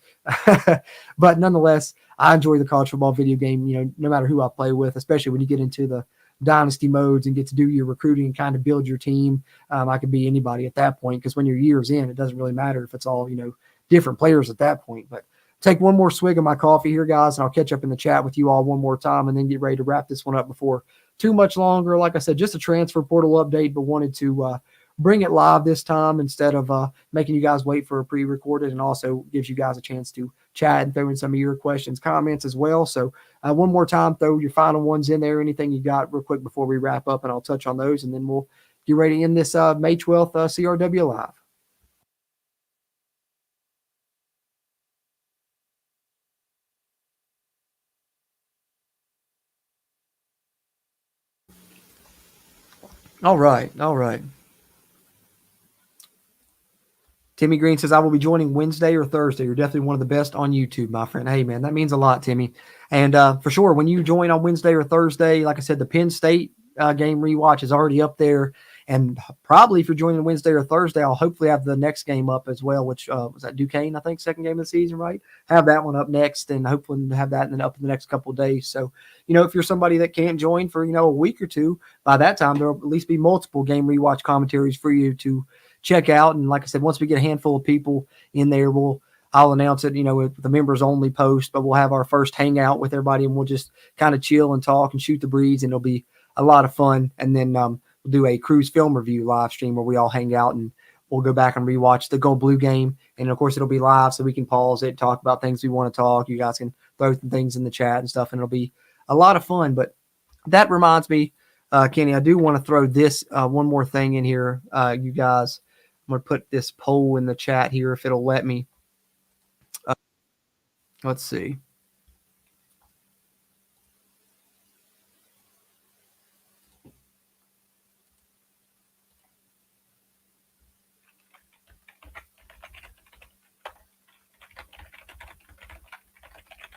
But nonetheless, I enjoy the college football video game, no matter who I play with, especially when you get into the dynasty modes and get to do your recruiting and kind of build your team. I could be anybody at that point because when you're years in, it doesn't really matter if it's all, different players at that point. But take one more swig of my coffee here, guys, and I'll catch up in the chat with you all one more time and then get ready to wrap this one up before too much longer. Like I said, just a transfer portal update, but wanted to bring it live this time instead of making you guys wait for a pre-recorded, and also gives you guys a chance to chat and throw in some of your questions, comments as well. So one more time, throw your final ones in there, anything you got real quick before we wrap up, and I'll touch on those, and then we'll get ready to end this May 12th CRW Live. All right. Timmy Green says, I will be joining Wednesday or Thursday. You're definitely one of the best on YouTube, my friend. Hey, man, that means a lot, Timmy. And for sure, when you join on Wednesday or Thursday, like I said, the Penn State game rewatch is already up there. And probably if you're joining Wednesday or Thursday, I'll hopefully have the next game up as well, which was that Duquesne, I think, second game of the season, right? Have that one up next, and hopefully have that up in the next couple of days. So, if you're somebody that can't join for, a week or two, by that time, there'll at least be multiple game rewatch commentaries for you to check out. And like I said, once we get a handful of people in there, I'll announce it, with the members only post, but we'll have our first hangout with everybody, and we'll just kind of chill and talk and shoot the breeze, and it'll be a lot of fun. And then we'll do a cruise film review live stream where we all hang out and we'll go back and rewatch the Gold Blue game. And of course it'll be live, so we can pause it, talk about things we want to talk. You guys can throw things in the chat and stuff, and it'll be a lot of fun. But that reminds me, Kenny, I do want to throw this one more thing in here. You guys, I'm going to put this poll in the chat here if it'll let me. Let's see.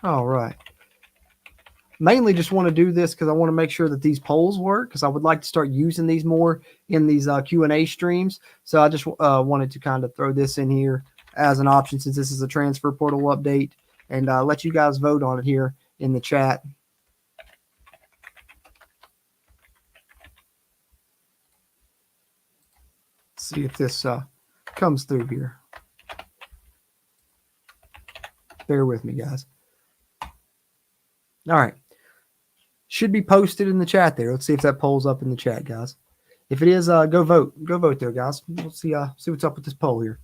All right. Mainly just want to do this because I want to make sure that these polls work, because I would like to start using these more in these Q&A streams. So I just wanted to kind of throw this in here as an option, since this is a transfer portal update, and let you guys vote on it here in the chat. Let's see if this comes through here. Bear with me, guys. All right. Should be posted in the chat there. Let's see if that polls up in the chat, guys. If it is, go vote. Go vote there, guys. We'll see what's up with this poll here.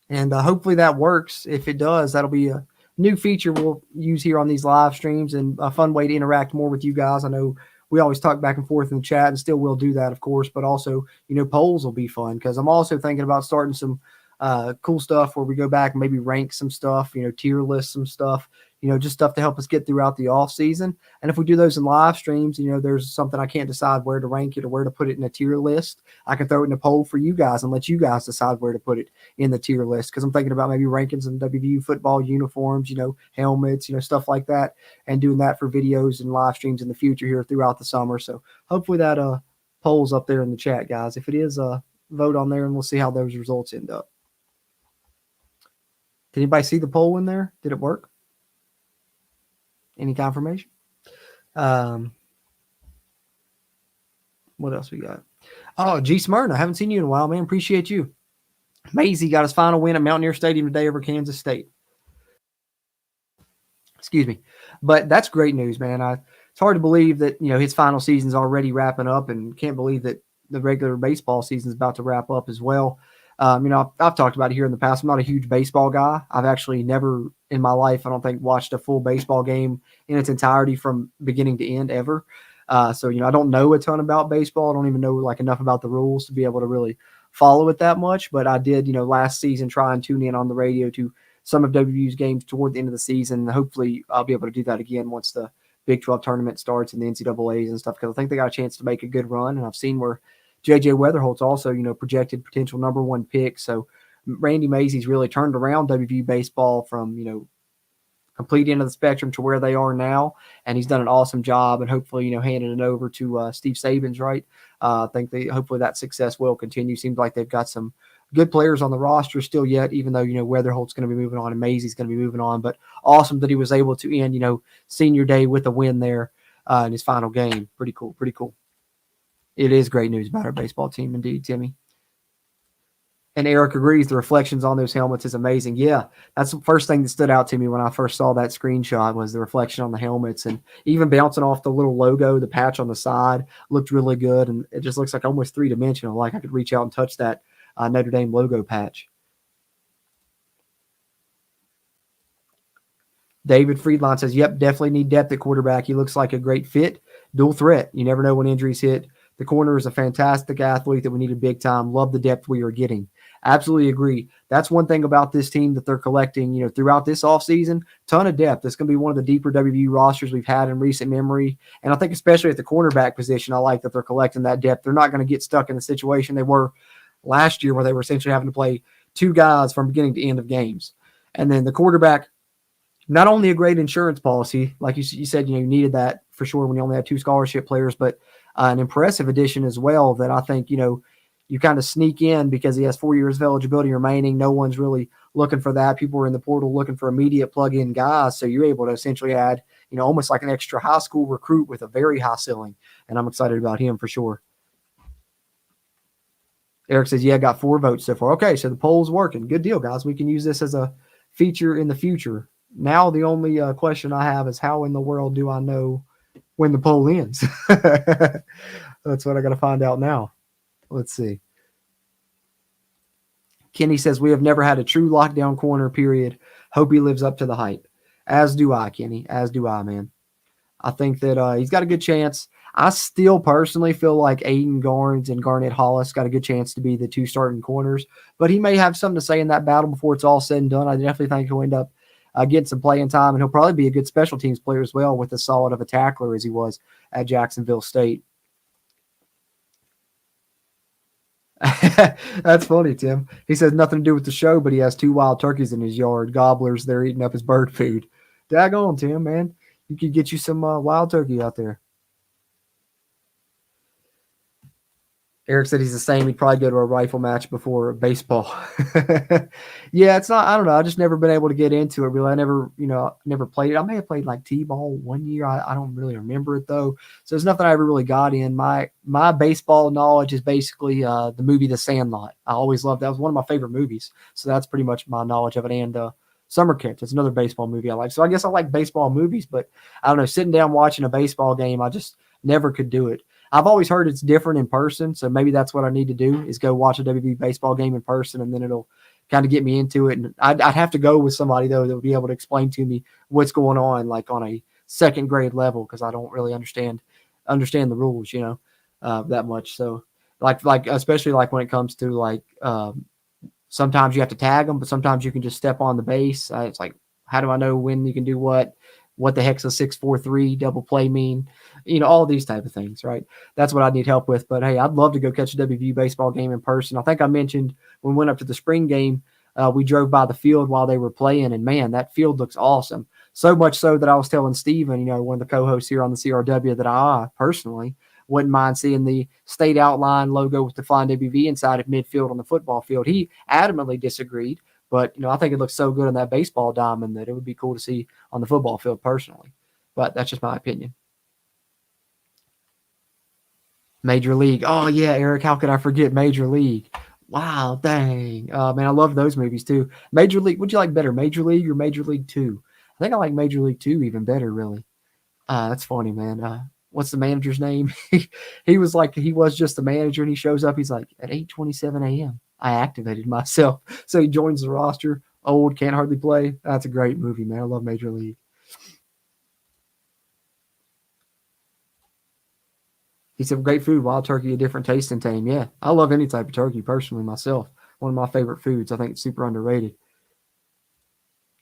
And hopefully that works. If it does, that'll be a new feature we'll use here on these live streams, and a fun way to interact more with you guys. I know we always talk back and forth in the chat, and still will do that, of course, but also, polls will be fun, because I'm also thinking about starting some cool stuff where we go back and maybe rank some stuff, tier list some stuff, just stuff to help us get throughout the off season. And if we do those in live streams, there's something I can't decide where to rank it or where to put it in a tier list, I can throw it in a poll for you guys and let you guys decide where to put it in the tier list. Because I'm thinking about maybe ranking some WVU football uniforms, helmets, stuff like that, and doing that for videos and live streams in the future here throughout the summer. So hopefully that poll's up there in the chat, guys. If it is, vote on there, and we'll see how those results end up. Did anybody see the poll in there? Did it work? Any confirmation? What else we got? Oh, G Smyrna, I haven't seen you in a while, man. Appreciate you. Maisie got his final win at Mountaineer Stadium today over Kansas State. Excuse me. But that's great news, man. It's hard to believe that, his final season's already wrapping up, and can't believe that the regular baseball season is about to wrap up as well. I've talked about it here in the past. I'm not a huge baseball guy. I've actually never in my life, I don't think, watched a full baseball game in its entirety from beginning to end ever. So, I don't know a ton about baseball. I don't even know like enough about the rules to be able to really follow it that much. But I did, last season try and tune in on the radio to some of WVU's games toward the end of the season. Hopefully I'll be able to do that again once the Big 12 tournament starts and the NCAAs and stuff, because I think they got a chance to make a good run. And I've seen where JJ Weatherholt's also, projected potential number one pick. So Randy Mazey's really turned around WVU baseball from, complete end of the spectrum to where they are now. And he's done an awesome job, and hopefully, handing it over to Steve Sabins, right? I think hopefully that success will continue. Seems like they've got some good players on the roster still yet, even though, Weatherholt's going to be moving on and Mazey's going to be moving on. But awesome that he was able to end, senior day with a win there in his final game. Pretty cool. Pretty cool. It is great news about our baseball team, indeed, Timmy. And Eric agrees. The reflections on those helmets is amazing. Yeah, that's the first thing that stood out to me when I first saw that screenshot was the reflection on the helmets, and even bouncing off the little logo, the patch on the side looked really good, and it just looks like almost three-dimensional. Like I could reach out and touch that Notre Dame logo patch. David Friedline says, yep, definitely need depth at quarterback. He looks like a great fit. Dual threat. You never know when injuries hit. The corner is a fantastic athlete that we needed big time. Love the depth we are getting. Absolutely agree. That's one thing about this team that they're collecting, throughout this offseason. Ton of depth. It's going to be one of the deeper WVU rosters we've had in recent memory. And I think especially at the cornerback position, I like that they're collecting that depth. They're not going to get stuck in the situation they were last year where they were essentially having to play two guys from beginning to end of games. And then the quarterback, not only a great insurance policy, like you said, you needed that for sure when you only had two scholarship players, but an impressive addition as well that I think, you kind of sneak in because he has 4 years of eligibility remaining. No one's really looking for that. People are in the portal looking for immediate plug-in guys. So you're able to essentially add, almost like an extra high school recruit with a very high ceiling. And I'm excited about him for sure. Eric says, yeah, got 4 votes so far. Okay, so the poll's working. Good deal, guys. We can use this as a feature in the future. Now the only question I have is how in the world do I know when the poll ends? That's what I got to find out now. Let's see. Kenny says, we have never had a true lockdown corner, period. Hope he lives up to the hype. As do I, Kenny. As do I, man. I think that he's got a good chance. I still personally feel like Aiden Garnes and Garnett Hollis got a good chance to be the 2 starting corners, but he may have something to say in that battle before it's all said and done. I definitely think he'll end up getting some playing time, and he'll probably be a good special teams player as well with as solid of a tackler as he was at Jacksonville State. That's funny, Tim. He says nothing to do with the show, but he has 2 wild turkeys in his yard. Gobblers, they're eating up his bird food. Daggone, Tim, man. You could get you some wild turkey out there. Eric said he's the same. He'd probably go to a rifle match before baseball. Yeah, it's not, I don't know. I just never been able to get into it really. I never, never played it. I may have played like T-ball one year. I don't really remember it though. So it's nothing I ever really got in. My baseball knowledge is basically the movie The Sandlot. I always loved that. It was one of my favorite movies. So that's pretty much my knowledge of it. And Summer Camp. It's another baseball movie I like. So I guess I like baseball movies, but I don't know, sitting down watching a baseball game, I just never could do it. I've always heard it's different in person, so maybe that's what I need to do is go watch a WV baseball game in person, and then it'll kind of get me into it. And I'd have to go with somebody, though, that would be able to explain to me what's going on, like on a second grade level, because I don't really understand the rules, that much. So, like especially like when it comes to like sometimes you have to tag them, but sometimes you can just step on the base. It's like, how do I know when you can do what? What the heck's a 6-4-3 double play mean? All these type of things, right? That's what I need help with. But hey, I'd love to go catch a WVU baseball game in person. I think I mentioned when we went up to the spring game, we drove by the field while they were playing, and man, that field looks awesome. So much so that I was telling Steven, one of the co-hosts here on the CRW, that I personally wouldn't mind seeing the state outline logo with the Flying WV inside of midfield on the football field. He adamantly disagreed. But, I think it looks so good on that baseball diamond that it would be cool to see on the football field personally. But that's just my opinion. Major League. Oh, yeah, Eric, how could I forget Major League? Wow, dang. Man, I love those movies too. Major League, would you like better, Major League or Major League 2? I think I like Major League 2 even better, really. That's funny, man. What's the manager's name? He was just the manager, and he shows up. He's like, at 8:27 a.m., I activated myself. So he joins the roster. Old, can't hardly play. That's a great movie, man. I love Major League. He said, great food, wild turkey, a different taste than tame. Yeah, I love any type of turkey personally myself. One of my favorite foods. I think it's super underrated.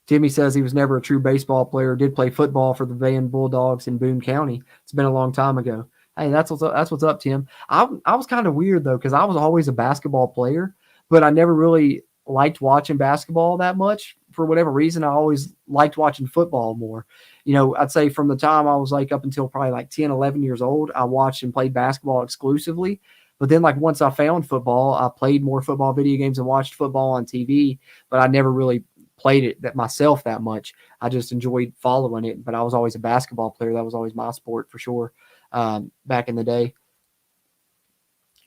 Timmy says he was never a true baseball player, did play football for the Van Bulldogs in Boone County. It's been a long time ago. Hey, that's what's up, Tim. I was kind of weird, though, because I was always a basketball player, but I never really liked watching basketball that much. For whatever reason, I always liked watching football more. I'd say from the time I was like up until probably like 10, 11 years old, I watched and played basketball exclusively. But then like once I found football, I played more football video games and watched football on TV, but I never really played it myself that much. I just enjoyed following it, but I was always a basketball player. That was always my sport for sure. Back in the day.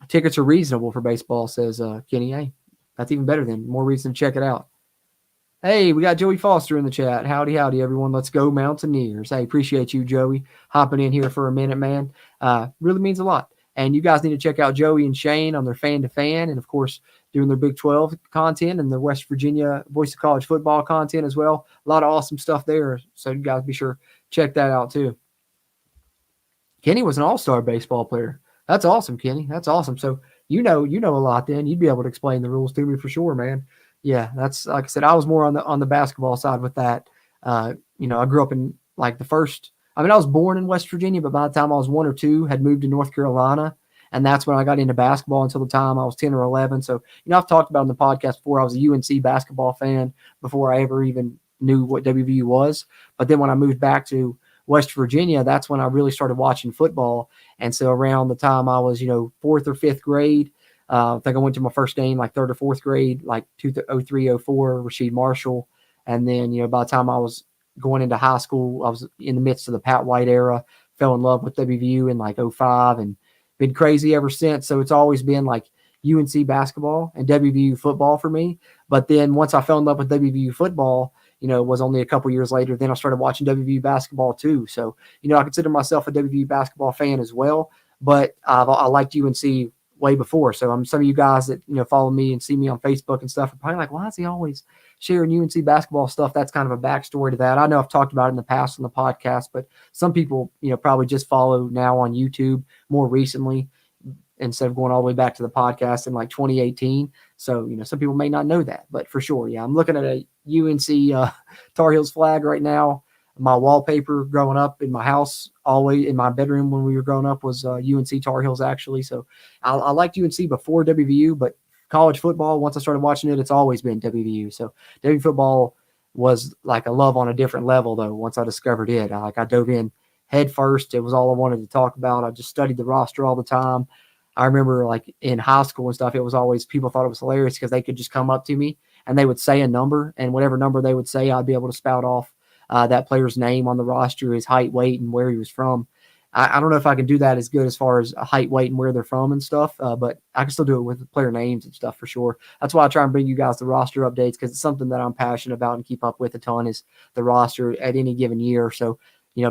Tickets are reasonable for baseball, says Kenny. Hey, that's even better then. More reason to check it out. Hey, we got Joey Foster in the chat. Howdy, everyone. Let's go Mountaineers. Hey, appreciate you, Joey, hopping in here for a minute, man. Really means a lot. And you guys need to check out Joey and Shane on their Fan to Fan, and, of course, doing their Big 12 content and their West Virginia Voice of College Football content as well. A lot of awesome stuff there, so you guys be sure to check that out too. Kenny was an all-star baseball player. That's awesome, Kenny. That's awesome. So you know a lot then. You'd be able to explain the rules to me for sure, man. Yeah, that's like I said, I was more on the basketball side with that. I grew up in like I was born in West Virginia, but by the time I was 1 or 2, had moved to North Carolina. And that's when I got into basketball until the time I was 10 or 11. So, I've talked about in the podcast before, I was a UNC basketball fan before I ever even knew what WVU was. But then when I moved back to West Virginia, that's when I really started watching football. And so around the time I was, 4th or 5th grade, I think I went to my first game like 3rd or 4th grade, like 03, 04, Rasheed Marshall. And then, by the time I was going into high school, I was in the midst of the Pat White era, fell in love with WVU in like 05 and been crazy ever since. So it's always been like UNC basketball and WVU football for me. But then once I fell in love with WVU football, it was only a couple years later, then I started watching WVU basketball too. So, I consider myself a WVU basketball fan as well, but I liked UNC way before. So some of you guys that, follow me and see me on Facebook and stuff are probably like, why is he always sharing UNC basketball stuff? That's kind of a backstory to that. I know I've talked about it in the past on the podcast, but some people, probably just follow now on YouTube more recently instead of going all the way back to the podcast in like 2018. So, some people may not know that, but for sure. Yeah. I'm looking at a UNC Tar Heels flag right now. My wallpaper growing up in my house, always in my bedroom when we were growing up, was UNC Tar Heels actually. So I liked UNC before WVU, but college football, once I started watching it, it's always been WVU. So WVU football was like a love on a different level though. Once I discovered it, I dove in head first. It was all I wanted to talk about. I just studied the roster all the time. I remember like in high school and stuff, it was always, people thought it was hilarious because they could just come up to me and they would say a number, and whatever number they would say, I'd be able to spout off that player's name on the roster, his height, weight, and where he was from. I don't know if I can do that as good as far as height, weight, and where they're from and stuff, but I can still do it with player names and stuff for sure. That's why I try and bring you guys the roster updates, because it's something that I'm passionate about and keep up with a ton, is the roster at any given year. So,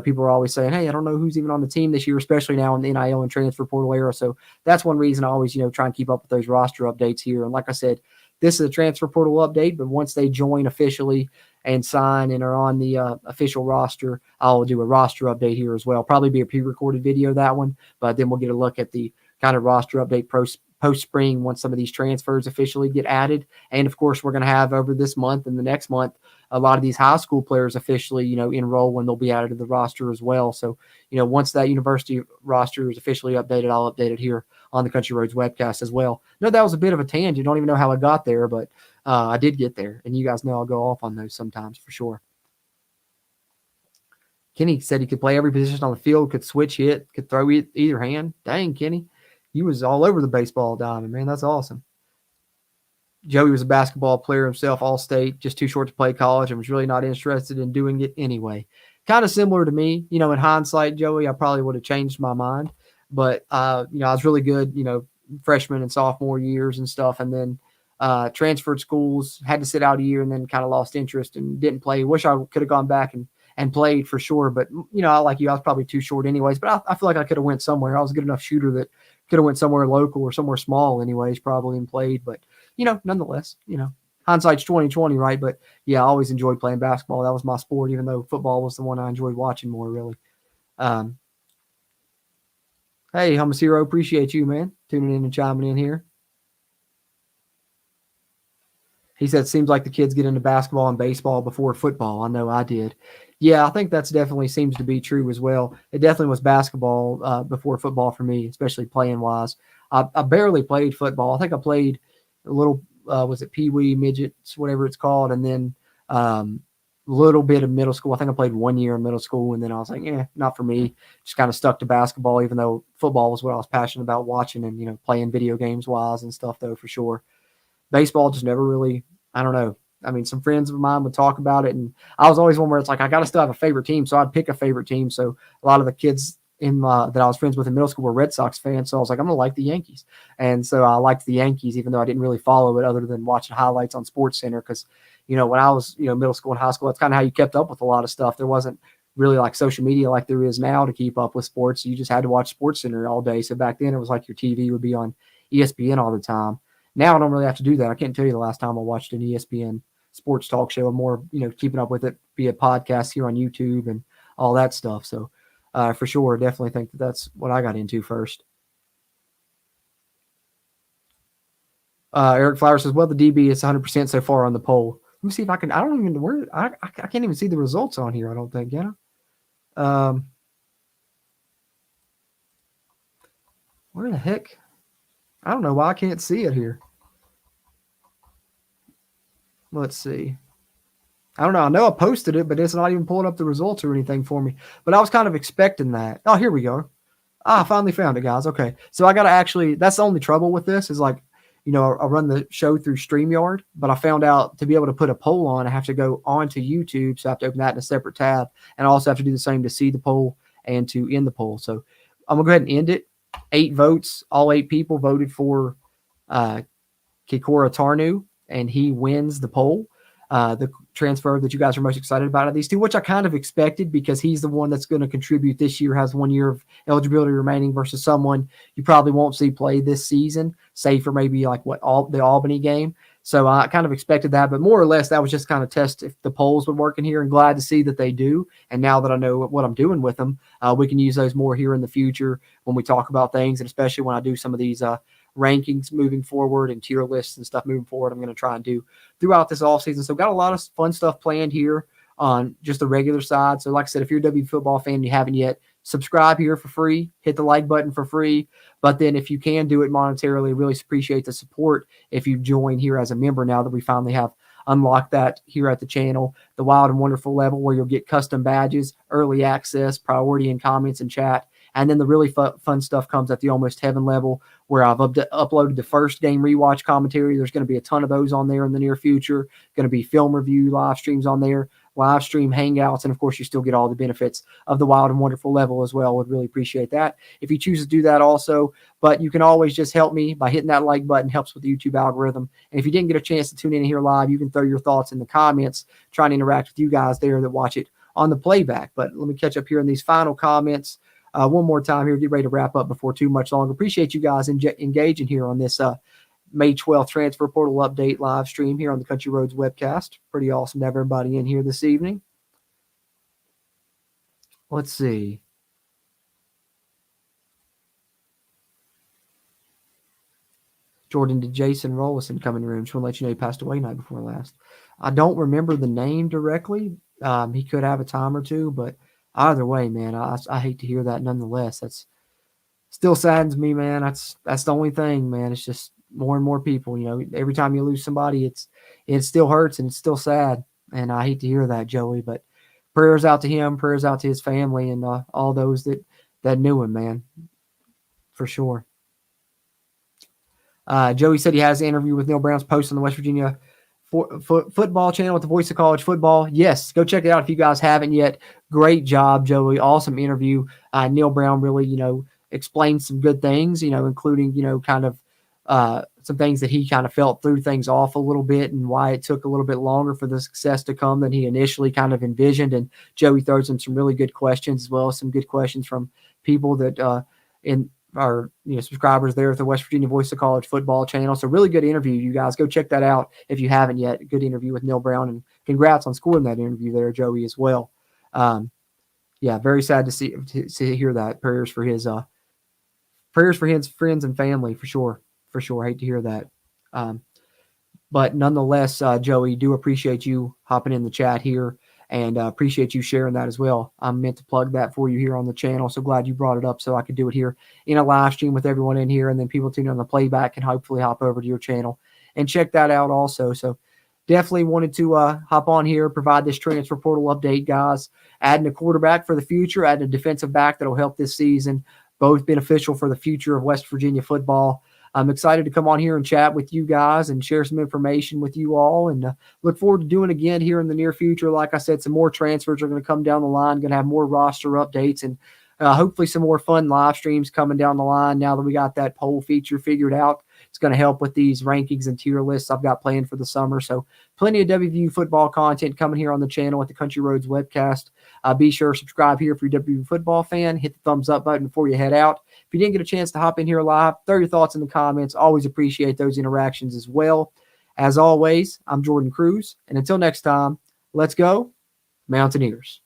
people are always saying, hey, I don't know who's even on the team this year, especially now in the NIL and transfer portal era. So that's one reason I always, try and keep up with those roster updates here. And like I said, this is a transfer portal update, but once they join officially and sign and are on the official roster, I'll do a roster update here as well. Probably be a pre-recorded video, that one, but then we'll get a look at the kind of roster update post-spring once some of these transfers officially get added. And, of course, we're going to have over this month and the next month a lot of these high school players officially, enroll when they'll be added to the roster as well. So, once that university roster is officially updated, I'll update it here on the Country Roads webcast as well. No, that was a bit of a tangent. Don't even know how I got there, but I did get there. And you guys know I'll go off on those sometimes for sure. Kenny said he could play every position on the field, could switch hit, could throw either hand. Dang, Kenny. He was all over the baseball diamond, man. That's awesome. Joey was a basketball player himself, all-state, just too short to play college, and was really not interested in doing it anyway. Kind of similar to me. In hindsight, Joey, I probably would have changed my mind. But, I was really good, freshman and sophomore years and stuff, and then transferred schools, had to sit out a year, and then kind of lost interest and didn't play. Wish I could have gone back and played for sure. But, like you, I was probably too short anyways. But I feel like I could have went somewhere. I was a good enough shooter that could have went somewhere local or somewhere small anyways, probably, and played. But, nonetheless, hindsight's 2020, right? But yeah, I always enjoyed playing basketball. That was my sport, even though football was the one I enjoyed watching more, really. Hey, Hummus Hero, appreciate you, man, tuning in and chiming in here. He said, seems like the kids get into basketball and baseball before football. I know I did. Yeah, I think that's definitely seems to be true as well. It definitely was basketball before football for me, especially playing wise. I barely played football. I think I played a little, was it Pee Wee, midgets, whatever it's called, and then a little bit of middle school. I think I played 1 year in middle school, and then I was like, not for me. Just kind of stuck to basketball, even though football was what I was passionate about watching and, playing video games wise and stuff, though, for sure. Baseball just never really, I don't know. I mean, some friends of mine would talk about it, and I was always one where it's like, I got to still have a favorite team. So I'd pick a favorite team. So a lot of the kids that I was friends with in middle school were Red Sox fans. So I was like, I'm going to like the Yankees. And so I liked the Yankees, even though I didn't really follow it other than watching highlights on Sports Center. Cause when I was, middle school and high school, that's kind of how you kept up with a lot of stuff. There wasn't really like social media like there is now to keep up with sports. You just had to watch Sports Center all day. So back then it was like your TV would be on ESPN all the time. Now I don't really have to do that. I can't tell you the last time I watched an ESPN sports talk show. I'm more, keeping up with it via podcasts here on YouTube and all that stuff. So for sure, definitely think that's what I got into first. Eric Flower says, well, the DB is 100% so far on the poll. Let me see if I can, I don't even, where, I can't even see the results on here, I don't think, where the heck? I don't know why I can't see it here. Let's see. I don't know. I know I posted it, but it's not even pulling up the results or anything for me. But I was kind of expecting that. Oh, here we go. I finally found it, guys. Okay. So I got to actually, that's the only trouble with this is like, I run the show through StreamYard, but I found out to be able to put a poll on, I have to go onto YouTube. So I have to open that in a separate tab. And I also have to do the same to see the poll and to end the poll. So I'm going to go ahead and end it. 8 votes. All 8 people voted for Kikora Tarnu, and he wins the poll. The transfer that you guys are most excited about of these two, which I kind of expected because he's the one that's going to contribute this year, has 1 year of eligibility remaining versus someone you probably won't see play this season, save for maybe like the Albany game. So I kind of expected that, but more or less that was just kind of test if the polls would work in here, and glad to see that they do. And now that I know what I'm doing with them, we can use those more here in the future when we talk about things, and especially when I do some of these rankings moving forward and tier lists and stuff moving forward, I'm going to try and do throughout this off season. So got a lot of fun stuff planned here on just the regular side. So like I said, if you're a WVU football fan and you haven't yet, subscribe here for free, hit the like button for free. But then if you can do it monetarily, really appreciate the support if you join here as a member now that we finally have unlocked that here at the channel, the Wild and Wonderful level where you'll get custom badges, early access, priority in comments and chat. And then the really fun stuff comes at the Almost Heaven level where I've uploaded the first game rewatch commentary. There's going to be a ton of those on there in the near future. Going to be film review live streams on there, live stream hangouts, and of course you still get all the benefits of the Wild and Wonderful level as well. Would really appreciate that if you choose to do that also. But you can always just help me by hitting that like button. Helps with the YouTube algorithm. And if you didn't get a chance to tune in here live, you can throw your thoughts in the comments, trying to interact with you guys there that watch it on the playback. But let me catch up here in these final comments. One more time here, get ready to wrap up before too much longer. Appreciate you guys engaging here on this May 12th transfer portal update live stream here on the Country Roads webcast. Pretty awesome to have everybody in here this evening. Let's see. Jordan, did Jason Rollison come in the room? Just want to let you know he passed away night before last. I don't remember the name directly. He could have a time or two, but either way, man, I hate to hear that nonetheless. That's still saddens me, man. That's the only thing, man. It's just more and more people, every time you lose somebody, it still hurts and it's still sad. And I hate to hear that, Joey, but prayers out to him, prayers out to his family and all those that knew him, man, for sure. Joey said he has an interview with Neil Brown's post on the West Virginia football channel with the Voice of College Football. Yes, go check it out if you guys haven't yet. Great job, Joey. Awesome interview. Neil Brown really, explained some good things, including, kind of some things that he kind of felt threw things off a little bit and why it took a little bit longer for the success to come than he initially kind of envisioned. And Joey throws him some really good questions as well as some good questions from people that our subscribers there at the West Virginia Voice of College Football channel. So really good interview, you guys. Go check that out if you haven't yet. Good interview with Neil Brown, and congrats on scoring that interview there, Joey, as well. Yeah, very sad to hear that. Prayers for his friends and family for sure. For sure, hate to hear that. But nonetheless, Joey, do appreciate you hopping in the chat here, and appreciate you sharing that as well. I meant to plug that for you here on the channel. So glad you brought it up so I could do it here in a live stream with everyone in here, and then people tuning on the playback can hopefully hop over to your channel and check that out also. So definitely wanted to hop on here, provide this transfer portal update, guys. Adding a quarterback for the future, adding a defensive back that'll help this season, both beneficial for the future of West Virginia football. I'm excited to come on here and chat with you guys and share some information with you all, and look forward to doing again here in the near future. Like I said, some more transfers are going to come down the line, going to have more roster updates, and hopefully some more fun live streams coming down the line now that we got that poll feature figured out. It's going to help with these rankings and tier lists I've got planned for the summer. So plenty of WVU football content coming here on the channel at the Country Roads webcast. Be sure to subscribe here if you're a WVU football fan. Hit the thumbs up button before you head out. If you didn't get a chance to hop in here live, throw your thoughts in the comments. Always appreciate those interactions as well. As always, I'm Jordan Cruz. And until next time, let's go Mountaineers.